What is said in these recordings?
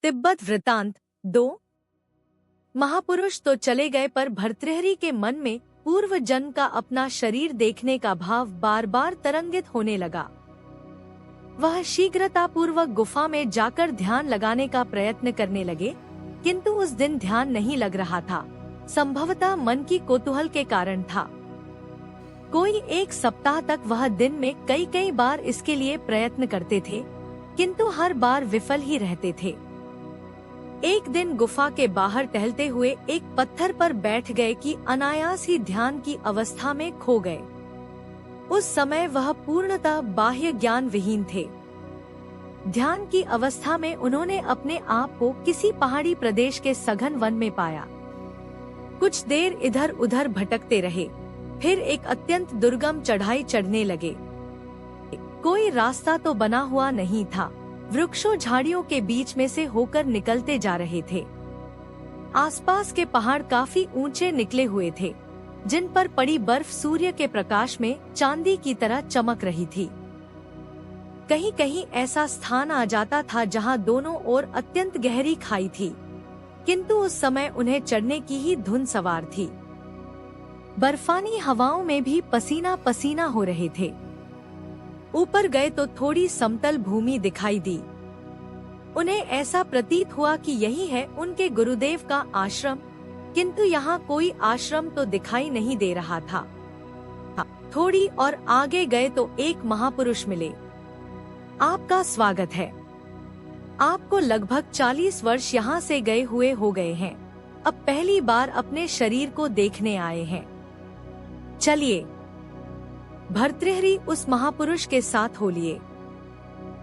तिब्बत वृत्तांत 2। महापुरुष तो चले गए, पर भर्तृहरि के मन में पूर्व जन्म का अपना शरीर देखने का भाव बार बार तरंगित होने लगा। वह शीघ्रतापूर्वक गुफा में जाकर ध्यान लगाने का प्रयत्न करने लगे, किंतु उस दिन ध्यान नहीं लग रहा था। संभवतः मन की कौतूहल के कारण था। कोई 1 सप्ताह तक वह दिन में कई बार इसके लिए प्रयत्न करते थे, किंतु हर बार विफल ही रहते थे। एक दिन गुफा के बाहर टहलते हुए एक पत्थर पर बैठ गए कि अनायास ही ध्यान की अवस्था में खो गए। उस समय वह पूर्णतः बाह्य ज्ञान विहीन थे। ध्यान की अवस्था में उन्होंने अपने आप को किसी पहाड़ी प्रदेश के सघन वन में पाया। कुछ देर इधर उधर भटकते रहे, फिर एक अत्यंत दुर्गम चढ़ाई चढ़ने लगे। कोई रास्ता तो बना हुआ नहीं था, वृक्षों झाड़ियों के बीच में से होकर निकलते जा रहे थे। आसपास के पहाड़ काफी ऊंचे निकले हुए थे, जिन पर पड़ी बर्फ सूर्य के प्रकाश में चांदी की तरह चमक रही थी। कहीं कहीं ऐसा स्थान आ जाता था जहां दोनों ओर अत्यंत गहरी खाई थी, किंतु उस समय उन्हें चढ़ने की ही धुन सवार थी। बर्फानी हवाओं में भी पसीना पसीना हो रहे थे। ऊपर गए तो थोड़ी समतल भूमि दिखाई दी। उन्हें ऐसा प्रतीत हुआ कि यही है उनके गुरुदेव का आश्रम, किंतु यहाँ कोई आश्रम तो दिखाई नहीं दे रहा था। थोड़ी और आगे गए तो एक महापुरुष मिले। आपका स्वागत है। आपको लगभग 40 वर्ष यहाँ से गए हुए हो गए हैं। अब पहली बार अपने शरीर को देखने आए हैं। चलिए। भर्तृहरि उस महापुरुष के साथ हो लिए।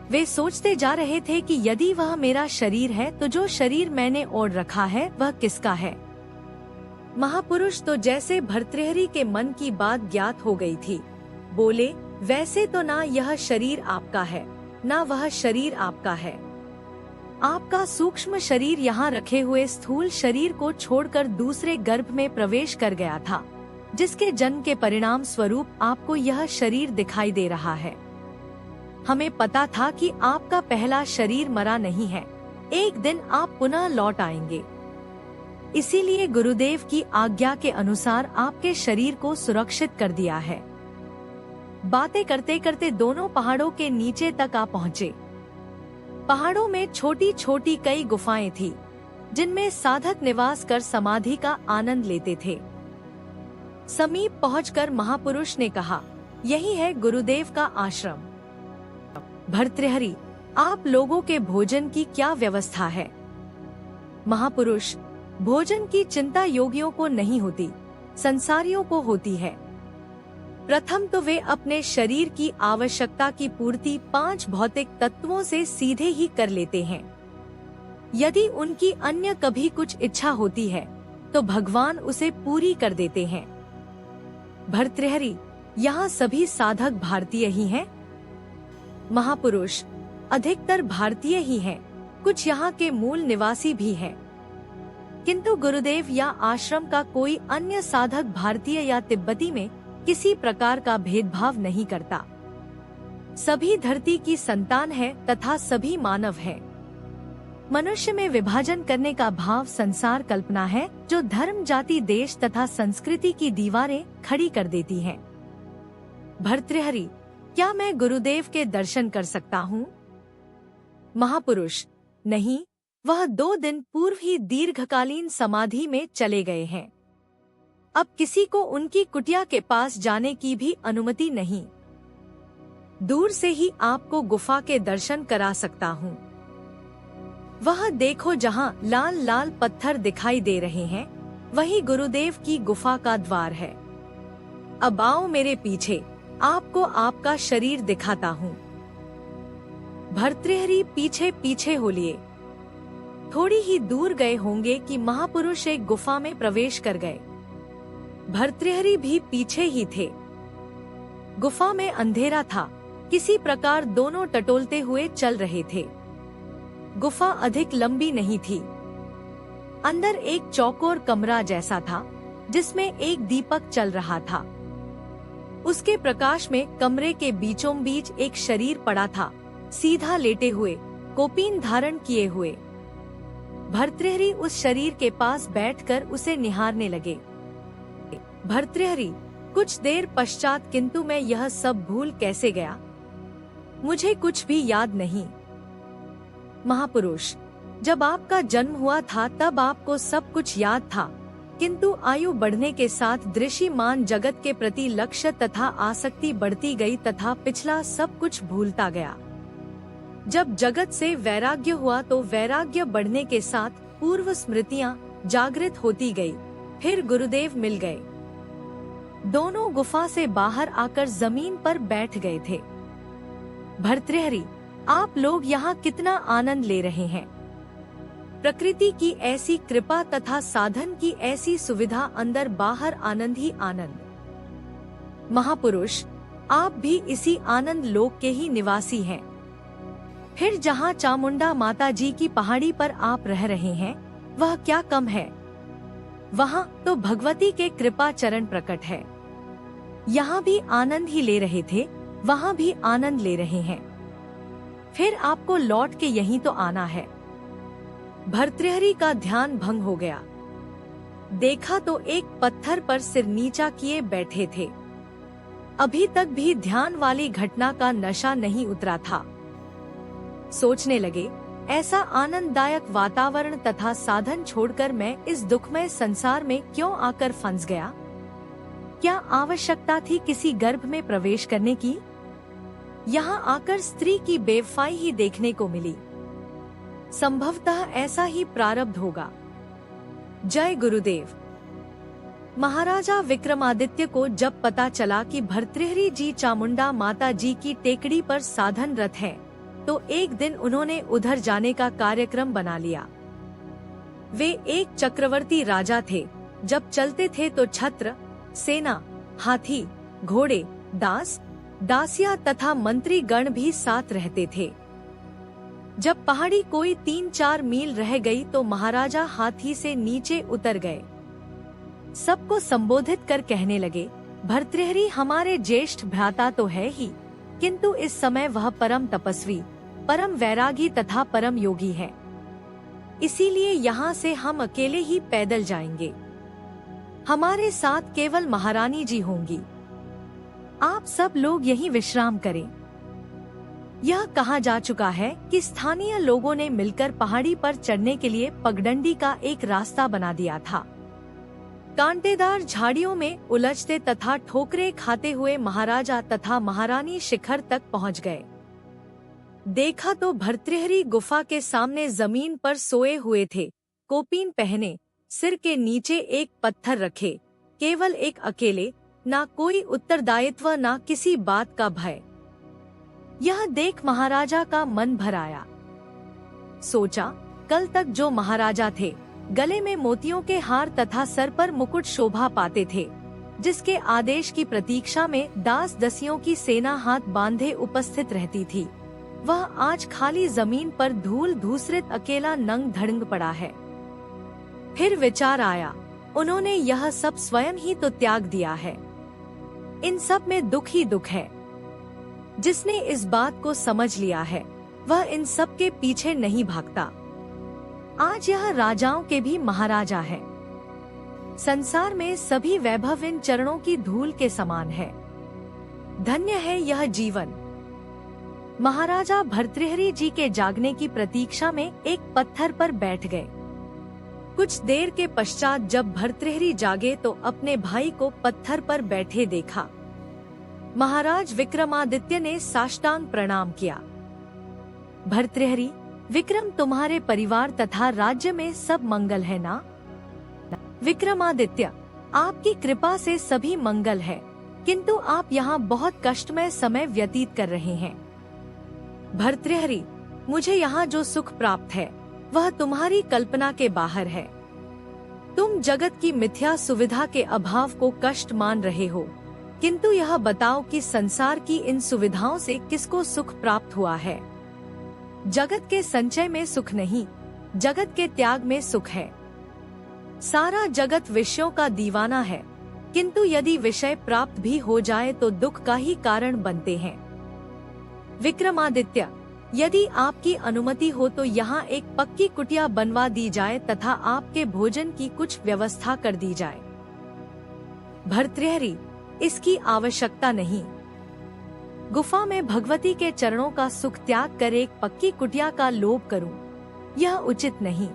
वे सोचते जा रहे थे कि यदि वह मेरा शरीर है तो जो शरीर मैंने ओढ़ रखा है वह किसका है। महापुरुष तो जैसे भर्तृहरि के मन की बात ज्ञात हो गई थी, बोले, वैसे तो ना यह शरीर आपका है, ना वह शरीर आपका है। आपका सूक्ष्म शरीर यहाँ रखे हुए स्थूल शरीर को छोड़कर दूसरे गर्भ में प्रवेश कर गया था, जिसके जन्म के परिणाम स्वरूप आपको यह शरीर दिखाई दे रहा है। हमें पता था कि आपका पहला शरीर मरा नहीं है, एक दिन आप पुनः लौट आएंगे। इसीलिए गुरुदेव की आज्ञा के अनुसार आपके शरीर को सुरक्षित कर दिया है। बातें करते करते दोनों पहाड़ों के नीचे तक आ पहुँचे। पहाड़ों में छोटी छोटी कई गुफाएं थी, जिनमें साधक निवास कर समाधि का आनंद लेते थे। समीप पहुंचकर महापुरुष ने कहा, यही है गुरुदेव का आश्रम। भर्तृहरि, आप लोगों के भोजन की क्या व्यवस्था है? महापुरुष, भोजन की चिंता योगियों को नहीं होती, संसारियों को होती है। प्रथम तो वे अपने शरीर की आवश्यकता की पूर्ति 5 भौतिक तत्वों से सीधे ही कर लेते हैं। यदि उनकी अन्य कभी कुछ इच्छा होती है तो भगवान उसे पूरी कर देते हैं। भर्तृहरि, यहाँ सभी साधक भारतीय ही हैं? महापुरुष, अधिकतर भारतीय ही हैं, कुछ यहाँ के मूल निवासी भी हैं, किंतु गुरुदेव या आश्रम का कोई अन्य साधक भारतीय या तिब्बती में किसी प्रकार का भेदभाव नहीं करता। सभी धरती की संतान है तथा सभी मानव है। मनुष्य में विभाजन करने का भाव संसार कल्पना है, जो धर्म, जाति, देश तथा संस्कृति की दीवारें खड़ी कर देती हैं। भर्तृहरि, क्या मैं गुरुदेव के दर्शन कर सकता हूँ? महापुरुष, नहीं, वह 2 दिन पूर्व ही दीर्घकालीन समाधि में चले गए हैं। अब किसी को उनकी कुटिया के पास जाने की भी अनुमति नहीं। दूर से ही आपको गुफा के दर्शन करा सकता हूँ। वह देखो, जहाँ लाल लाल पत्थर दिखाई दे रहे हैं, वही गुरुदेव की गुफा का द्वार है। अब आओ मेरे पीछे, आपको आपका शरीर दिखाता हूँ। भर्तृहरि पीछे पीछे हो लिए। थोड़ी ही दूर गए होंगे कि महापुरुष एक गुफा में प्रवेश कर गए। भर्तृहरि भी पीछे ही थे। गुफा में अंधेरा था, किसी प्रकार दोनों टटोलते हुए चल रहे थे। गुफा अधिक लंबी नहीं थी। अंदर एक चौकोर कमरा जैसा था, जिसमें एक दीपक चल रहा था। उसके प्रकाश में कमरे के बीचों बीच एक शरीर पड़ा था, सीधा लेटे हुए, कोपीन धारण किए हुए। भर्तृहरि उस शरीर के पास बैठकर उसे निहारने लगे। भर्तृहरि, कुछ देर पश्चात, किंतु मैं यह सब भूल कैसे गया? मुझे कुछ भी याद नहीं। महापुरुष, जब आपका जन्म हुआ था तब आपको सब कुछ याद था, किंतु आयु बढ़ने के साथ दृश्यमान जगत के प्रति लक्ष्य तथा आसक्ति बढ़ती गई तथा पिछला सब कुछ भूलता गया। जब जगत से वैराग्य हुआ तो वैराग्य बढ़ने के साथ पूर्व स्मृतियां जागृत होती गई। फिर गुरुदेव मिल गए। दोनों गुफा से बाहर आकर जमीन पर बैठ गए थे। भर्तृहरि, आप लोग यहाँ कितना आनंद ले रहे हैं। प्रकृति की ऐसी कृपा तथा साधन की ऐसी सुविधा, अंदर बाहर आनंद ही आनंद। महापुरुष, आप भी इसी आनंद लोक के ही निवासी हैं। फिर जहाँ चामुंडा माता जी की पहाड़ी पर आप रह रहे हैं, वह क्या कम है? वहाँ तो भगवती के कृपा चरण प्रकट है। यहाँ भी आनंद ही ले रहे थे, वहाँ भी आनंद ले रहे हैं। फिर आपको लौट के यहीं तो आना है। भर्तृहरि का ध्यान भंग हो गया। देखा तो एक पत्थर पर सिर नीचा किए बैठे थे। अभी तक भी ध्यान वाली घटना का नशा नहीं उतरा था। सोचने लगे, ऐसा आनंददायक वातावरण तथा साधन छोड़कर मैं इस दुखमय संसार में क्यों आकर फंस गया? क्या आवश्यकता थी किसी गर्भ में प्रवेश करने की? यहाँ आकर स्त्री की बेवफाई ही देखने को मिली। संभवतः ऐसा ही प्रारब्ध होगा। जय गुरुदेव। महाराजा विक्रमादित्य को जब पता चला कि भर्तृहरि जी चामुंडा माता जी की टेकड़ी पर साधनरत हैं, तो एक दिन उन्होंने उधर जाने का कार्यक्रम बना लिया। वे एक चक्रवर्ती राजा थे। जब चलते थे तो छत्र, सेना, हाथी, घोड़े, दास, दासिया तथा मंत्री गण भी साथ रहते थे। जब पहाड़ी कोई 3-4 मील रह गई तो महाराजा हाथी से नीचे उतर गए। सबको संबोधित कर कहने लगे, भर्तृहरि हमारे ज्येष्ठ भ्राता तो है ही, किंतु इस समय वह परम तपस्वी, परम वैरागी तथा परम योगी है। इसीलिए यहाँ से हम अकेले ही पैदल जाएंगे। हमारे साथ केवल महारानी जी होंगी। आप सब लोग यहीं विश्राम करें। यह कहा जा चुका है कि स्थानीय लोगों ने मिलकर पहाड़ी पर चढ़ने के लिए पगडंडी का एक रास्ता बना दिया था। कांटेदार झाड़ियों में उलझते तथा ठोकरे खाते हुए महाराजा तथा महारानी शिखर तक पहुंच गए। देखा तो भर्तृहरि गुफा के सामने जमीन पर सोए हुए थे, कोपीन पहने, सिर के नीचे एक पत्थर रखे, केवल एक अकेले, ना कोई उत्तरदायित्व, ना किसी बात का भय। यह देख महाराजा का मन भर आया। सोचा, कल तक जो महाराजा थे, गले में मोतियों के हार तथा सर पर मुकुट शोभा पाते थे, जिसके आदेश की प्रतीक्षा में दास दसियों की सेना हाथ बांधे उपस्थित रहती थी, वह आज खाली जमीन पर धूल धूसरित अकेला नंग धड़ंग पड़ा है। फिर विचार आया, उन्होंने यह सब स्वयं ही तो त्याग दिया है। इन सब में दुख ही दुख है। जिसने इस बात को समझ लिया है, वह इन सब के पीछे नहीं भागता। आज यह राजाओं के भी महाराजा है। संसार में सभी वैभव इन चरणों की धूल के समान है। धन्य है यह जीवन। महाराजा भर्तृहरि जी के जागने की प्रतीक्षा में एक पत्थर पर बैठ गए। कुछ देर के पश्चात जब भर्तृहरि जागे तो अपने भाई को पत्थर पर बैठे देखा। महाराज विक्रमादित्य ने साष्टांग प्रणाम किया। भर्तृहरि, विक्रम, तुम्हारे परिवार तथा राज्य में सब मंगल है ना? विक्रमादित्य, आपकी कृपा से सभी मंगल है, किंतु आप यहाँ बहुत कष्टमय समय व्यतीत कर रहे हैं। भर्तृहरि, मुझे यहाँ जो सुख प्राप्त है, वह तुम्हारी कल्पना के बाहर है। तुम जगत की मिथ्या सुविधा के अभाव को कष्ट मान रहे हो, किंतु यह बताओ कि संसार की इन सुविधाओं से किसको सुख प्राप्त हुआ है? जगत के संचय में सुख नहीं, जगत के त्याग में सुख है। सारा जगत विषयों का दीवाना है, किंतु यदि विषय प्राप्त भी हो जाए तो दुख का ही कारण बनते हैं। विक्रमादित्य, यदि आपकी अनुमति हो तो यहाँ एक पक्की कुटिया बनवा दी जाए तथा आपके भोजन की कुछ व्यवस्था कर दी जाए। भर्तृहरि, इसकी आवश्यकता नहीं। गुफा में भगवती के चरणों का सुख त्याग कर एक पक्की कुटिया का लोभ करूं, यह उचित नहीं।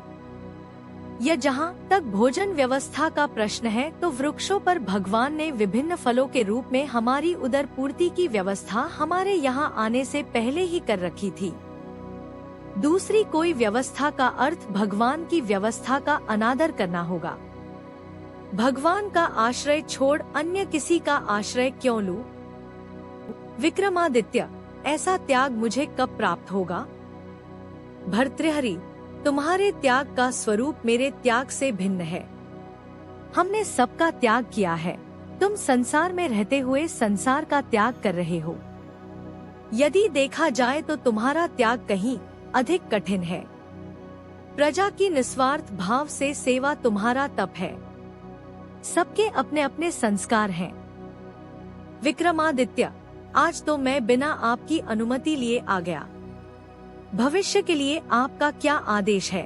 यह जहाँ तक भोजन व्यवस्था का प्रश्न है तो वृक्षों पर भगवान ने विभिन्न फलों के रूप में हमारी उदर पूर्ति की व्यवस्था हमारे यहाँ आने से पहले ही कर रखी थी। दूसरी कोई व्यवस्था का अर्थ भगवान की व्यवस्था का अनादर करना होगा। भगवान का आश्रय छोड़ अन्य किसी का आश्रय क्यों लूं? विक्रमादित्य, ऐसा त्याग मुझे कब प्राप्त होगा? भर्तृहरि, तुम्हारे त्याग का स्वरूप मेरे त्याग से भिन्न है। हमने सबका त्याग किया है। तुम संसार में रहते हुए संसार का त्याग कर रहे हो। यदि देखा जाए तो तुम्हारा त्याग कहीं अधिक कठिन है। प्रजा की निस्वार्थ भाव से सेवा तुम्हारा तप है। सबके अपने अपने संस्कार हैं। विक्रमादित्य, आज तो मैं बिना आपकी अनुमति लिए आ गया। भविष्य के लिए आपका क्या आदेश है?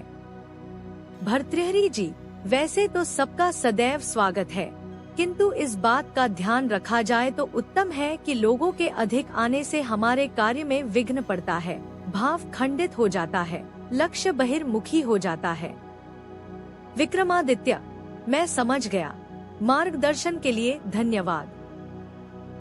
भर्तृहरि जी, वैसे तो सबका सदैव स्वागत है, किंतु इस बात का ध्यान रखा जाए तो उत्तम है कि लोगों के अधिक आने से हमारे कार्य में विघ्न पड़ता है, भाव खंडित हो जाता है, लक्ष्य बहिर्मुखी हो जाता है। विक्रमादित्य, मैं समझ गया। मार्गदर्शन के लिए धन्यवाद।